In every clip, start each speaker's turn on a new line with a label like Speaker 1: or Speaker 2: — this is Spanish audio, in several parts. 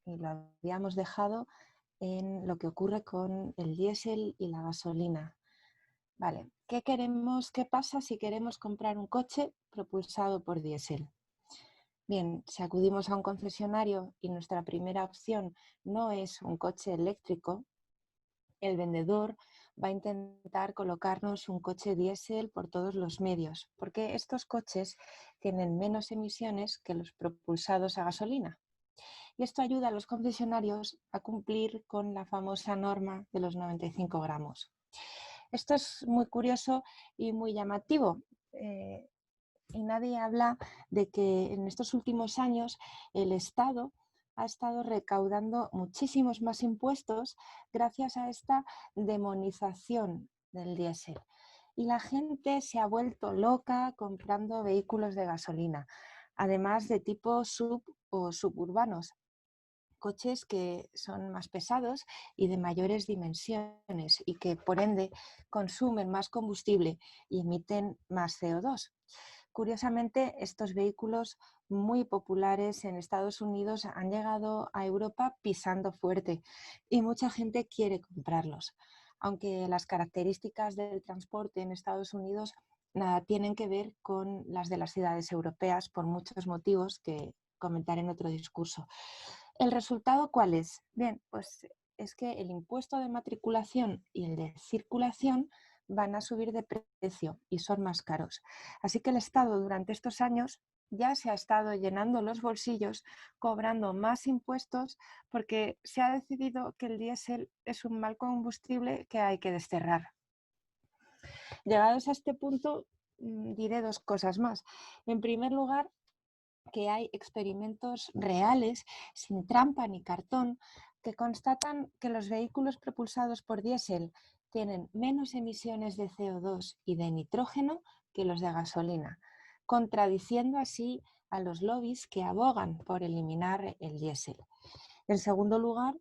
Speaker 1: y lo habíamos dejado en lo que ocurre con el diésel y la gasolina. Vale, ¿qué pasa si queremos comprar un coche propulsado por diésel? Bien, si acudimos a un concesionario y nuestra primera opción no es un coche eléctrico, el vendedor va a intentar colocarnos un coche diésel por todos los medios, porque estos coches tienen menos emisiones que los propulsados a gasolina. Y esto ayuda a los concesionarios a cumplir con la famosa norma de los 95 gramos. Esto es muy curioso y muy llamativo. Y nadie habla de que en estos últimos años el Estado ha estado recaudando muchísimos más impuestos gracias a esta demonización del diésel. Y la gente se ha vuelto loca comprando vehículos de gasolina, además de tipo sub o suburbanos, coches que son más pesados y de mayores dimensiones y que por ende consumen más combustible y emiten más CO2. Curiosamente, estos vehículos muy populares en Estados Unidos han llegado a Europa pisando fuerte y mucha gente quiere comprarlos, aunque las características del transporte en Estados Unidos nada tienen que ver con las de las ciudades europeas por muchos motivos que comentaré en otro discurso. ¿El resultado cuál es? Bien, pues es que el impuesto de matriculación y el de circulación van a subir de precio y son más caros. Así que el Estado durante estos años ya se ha estado llenando los bolsillos, cobrando más impuestos porque se ha decidido que el diésel es un mal combustible que hay que desterrar. Llegados a este punto, diré dos cosas más. En primer lugar, que hay experimentos reales, sin trampa ni cartón, que constatan que los vehículos propulsados por diésel tienen menos emisiones de CO2 y de nitrógeno que los de gasolina, contradiciendo así a los lobbies que abogan por eliminar el diésel. En segundo lugar,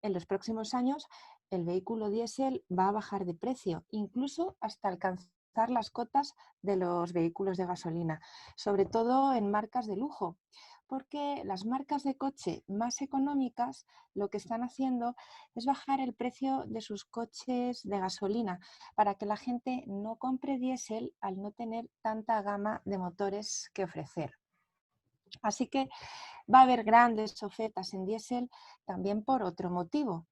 Speaker 1: en los próximos años el vehículo diésel va a bajar de precio, incluso hasta alcanzar las cotas de los vehículos de gasolina, sobre todo en marcas de lujo, porque las marcas de coche más económicas lo que están haciendo es bajar el precio de sus coches de gasolina para que la gente no compre diésel al no tener tanta gama de motores que ofrecer. Así que va a haber grandes ofertas en diésel también por otro motivo.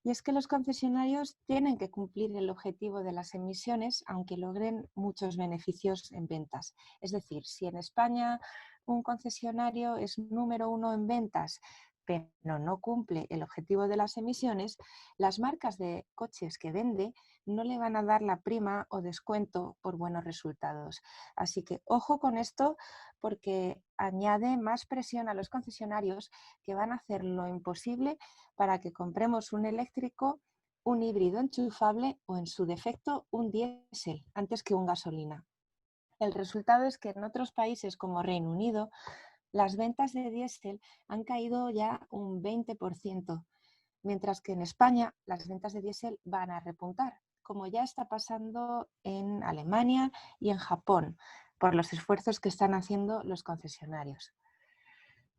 Speaker 1: Y es que los concesionarios tienen que cumplir el objetivo de las emisiones aunque logren muchos beneficios en ventas. Es decir, si en España un concesionario es número uno en ventas, pero no cumple el objetivo de las emisiones, las marcas de coches que vende no le van a dar la prima o descuento por buenos resultados. Así que ojo con esto porque añade más presión a los concesionarios que van a hacer lo imposible para que compremos un eléctrico, un híbrido enchufable o en su defecto un diésel antes que un gasolina. El resultado es que en otros países como Reino Unido las ventas de diésel han caído ya un 20%, mientras que en España las ventas de diésel van a repuntar, como ya está pasando en Alemania y en Japón, por los esfuerzos que están haciendo los concesionarios.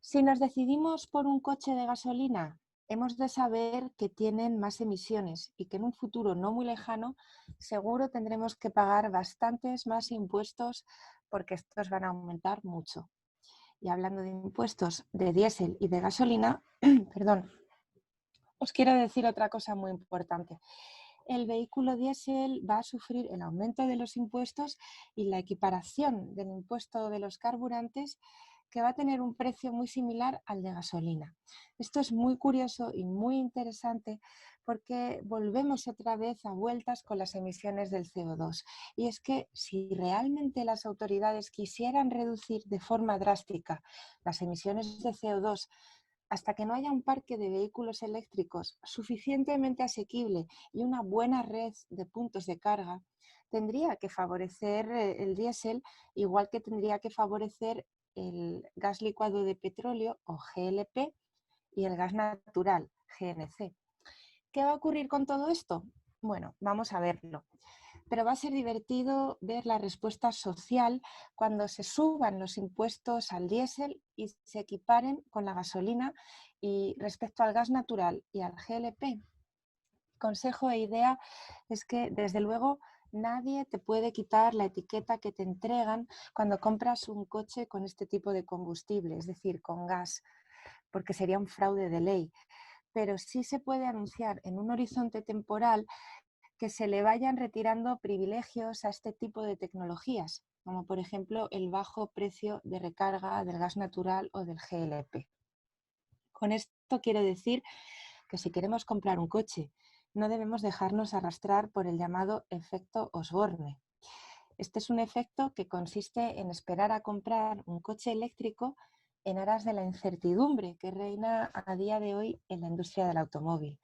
Speaker 1: Si nos decidimos por un coche de gasolina, hemos de saber que tienen más emisiones y que en un futuro no muy lejano seguro tendremos que pagar bastantes más impuestos porque estos van a aumentar mucho. Y hablando de impuestos de diésel y de gasolina, perdón, os quiero decir otra cosa muy importante. El vehículo diésel va a sufrir el aumento de los impuestos y la equiparación del impuesto de los carburantes, que va a tener un precio muy similar al de gasolina. Esto es muy curioso y muy interesante porque volvemos otra vez a vueltas con las emisiones del CO2. Y es que si realmente las autoridades quisieran reducir de forma drástica las emisiones de CO2, hasta que no haya un parque de vehículos eléctricos suficientemente asequible y una buena red de puntos de carga, tendría que favorecer el diésel, igual que tendría que favorecer el gas licuado de petróleo o GLP y el gas natural, GNC. ¿Qué va a ocurrir con todo esto? Bueno, vamos a verlo. pero va a ser divertido ver la respuesta social cuando se suban los impuestos al diésel y se equiparen con la gasolina. Y respecto al gas natural y al GLP, consejo e idea es que, desde luego, nadie te puede quitar la etiqueta que te entregan cuando compras un coche con este tipo de combustible, es decir, con gas, porque sería un fraude de ley. Pero sí se puede anunciar en un horizonte temporal que se le vayan retirando privilegios a este tipo de tecnologías, como por ejemplo el bajo precio de recarga del gas natural o del GLP. Con esto quiero decir que si queremos comprar un coche, no debemos dejarnos arrastrar por el llamado efecto Osborne. Este es un efecto que consiste en esperar a comprar un coche eléctrico en aras de la incertidumbre que reina a día de hoy en la industria del automóvil.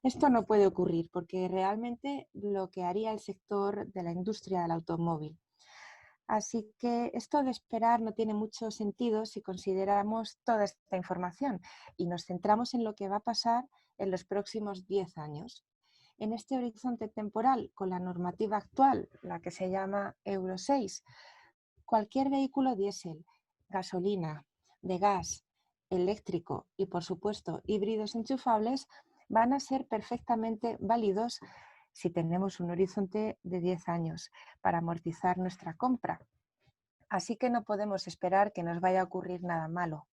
Speaker 1: Esto no puede ocurrir porque realmente bloquearía el sector de la industria del automóvil. Así que esto de esperar no tiene mucho sentido si consideramos toda esta información y nos centramos en lo que va a pasar en los próximos 10 años. En este horizonte temporal, con la normativa actual, la que se llama Euro 6, cualquier vehículo diésel, gasolina, de gas, eléctrico y, por supuesto, híbridos enchufables van a ser perfectamente válidos si tenemos un horizonte de 10 años para amortizar nuestra compra. Así que no podemos esperar que nos vaya a ocurrir nada malo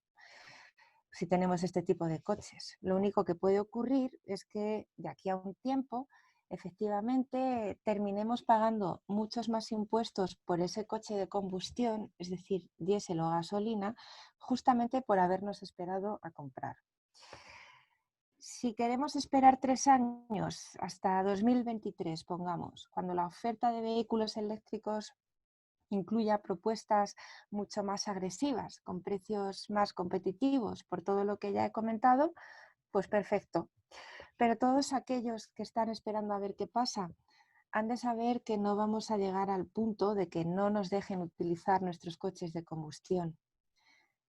Speaker 1: si tenemos este tipo de coches. Lo único que puede ocurrir es que de aquí a un tiempo, efectivamente, terminemos pagando muchos más impuestos por ese coche de combustión, es decir, diésel o gasolina, justamente por habernos esperado a comprar. Si queremos esperar 3 años, hasta 2023, pongamos, cuando la oferta de vehículos eléctricos incluya propuestas mucho más agresivas, con precios más competitivos, por todo lo que ya he comentado, pues perfecto. Pero todos aquellos que están esperando a ver qué pasa, han de saber que no vamos a llegar al punto de que no nos dejen utilizar nuestros coches de combustión.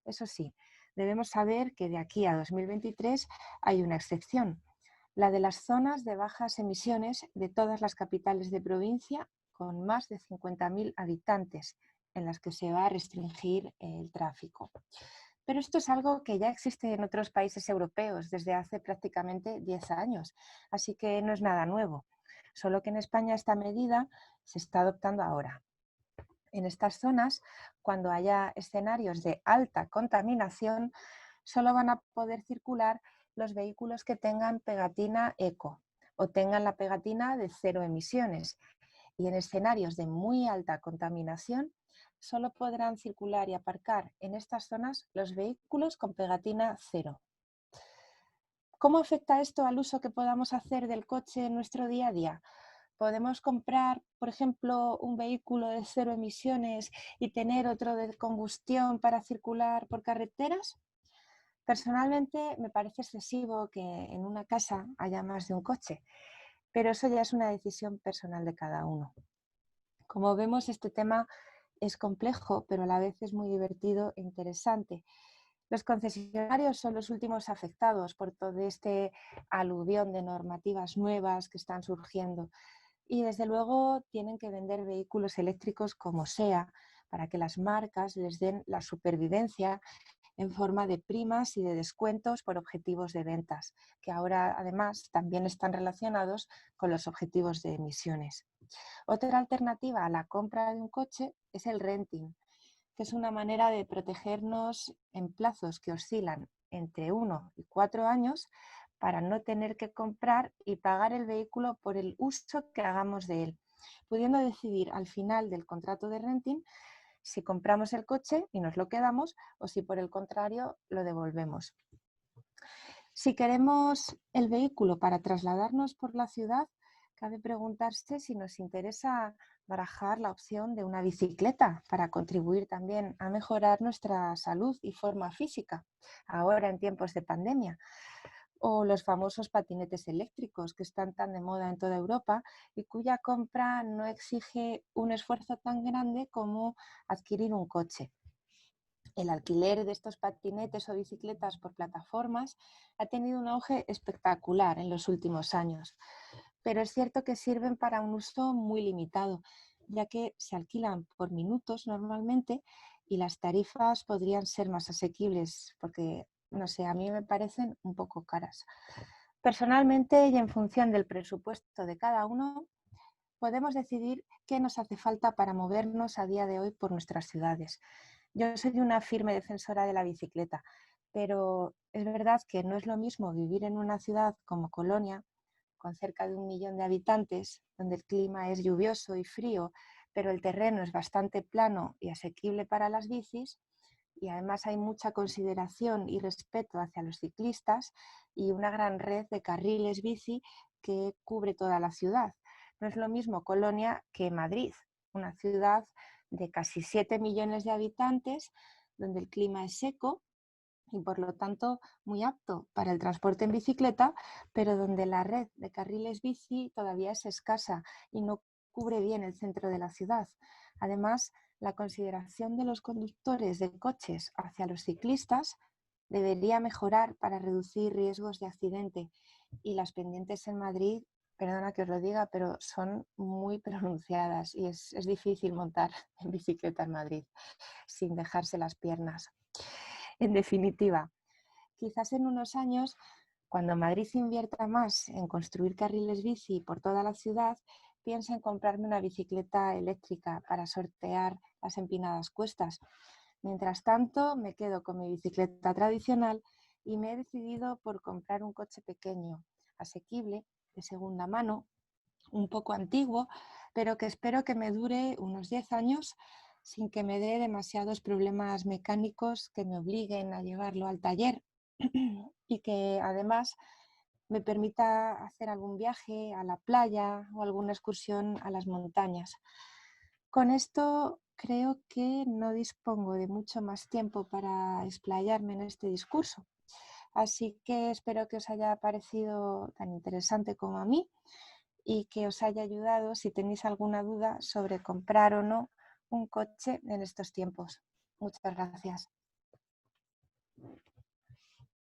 Speaker 1: Eso sí, debemos saber que de aquí a 2023 hay una excepción, la de las zonas de bajas emisiones de todas las capitales de provincia con más de 50.000 habitantes, en las que se va a restringir el tráfico. Pero esto es algo que ya existe en otros países europeos desde hace prácticamente 10 años, así que no es nada nuevo, solo que en España esta medida se está adoptando ahora. En estas zonas, cuando haya escenarios de alta contaminación, solo van a poder circular los vehículos que tengan pegatina eco o tengan la pegatina de cero emisiones. Y en escenarios de muy alta contaminación, solo podrán circular y aparcar en estas zonas los vehículos con pegatina cero. ¿Cómo afecta esto al uso que podamos hacer del coche en nuestro día a día? ¿Podemos comprar, por ejemplo, un vehículo de cero emisiones y tener otro de combustión para circular por carreteras? Personalmente me parece excesivo que en una casa haya más de un coche, pero eso ya es una decisión personal de cada uno. Como vemos, este tema es complejo, pero a la vez es muy divertido e interesante. Los concesionarios son los últimos afectados por todo este aluvión de normativas nuevas que están surgiendo. Y desde luego tienen que vender vehículos eléctricos como sea, para que las marcas les den la supervivencia en forma de primas y de descuentos por objetivos de ventas, que ahora además también están relacionados con los objetivos de emisiones. Otra alternativa a la compra de un coche es el renting, que es una manera de protegernos en plazos que oscilan entre 1 y 4 años para no tener que comprar y pagar el vehículo por el uso que hagamos de él, pudiendo decidir al final del contrato de renting si compramos el coche y nos lo quedamos o si por el contrario lo devolvemos. Si queremos el vehículo para trasladarnos por la ciudad, cabe preguntarse si nos interesa barajar la opción de una bicicleta para contribuir también a mejorar nuestra salud y forma física, ahora en tiempos de pandemia. O los famosos patinetes eléctricos que están tan de moda en toda Europa y cuya compra no exige un esfuerzo tan grande como adquirir un coche. El alquiler de estos patinetes o bicicletas por plataformas ha tenido un auge espectacular en los últimos años. pero es cierto que sirven para un uso muy limitado, ya que se alquilan por minutos normalmente y las tarifas podrían ser más asequibles porque, no sé, a mí me parecen un poco caras. Personalmente y en función del presupuesto de cada uno, podemos decidir qué nos hace falta para movernos a día de hoy por nuestras ciudades. Yo soy una firme defensora de la bicicleta, pero es verdad que no es lo mismo vivir en una ciudad como Colonia, con cerca de 1 millón de habitantes, donde el clima es lluvioso y frío, pero el terreno es bastante plano y asequible para las bicis, y además hay mucha consideración y respeto hacia los ciclistas y una gran red de carriles bici que cubre toda la ciudad. No es lo mismo Colonia que Madrid, una ciudad de casi 7 millones de habitantes, donde el clima es seco y por lo tanto muy apto para el transporte en bicicleta, pero donde la red de carriles bici todavía es escasa y no cubre bien el centro de la ciudad. Además, la consideración de los conductores de coches hacia los ciclistas debería mejorar para reducir riesgos de accidente, y las pendientes en Madrid, perdona que os lo diga, pero son muy pronunciadas y es difícil montar en bicicleta en Madrid sin dejarse las piernas. En definitiva, quizás en unos años, cuando Madrid invierta más en construir carriles bici por toda la ciudad, piense en comprarme una bicicleta eléctrica para sortear las empinadas cuestas. Mientras tanto, me quedo con mi bicicleta tradicional y me he decidido por comprar un coche pequeño, asequible, de segunda mano, un poco antiguo, pero que espero que me dure unos 10 años sin que me dé demasiados problemas mecánicos que me obliguen a llevarlo al taller y que además me permita hacer algún viaje a la playa o alguna excursión a las montañas. Con esto creo que no dispongo de mucho más tiempo para explayarme en este discurso, así que espero que os haya parecido tan interesante como a mí y que os haya ayudado si tenéis alguna duda sobre comprar o no un coche en estos tiempos. Muchas gracias.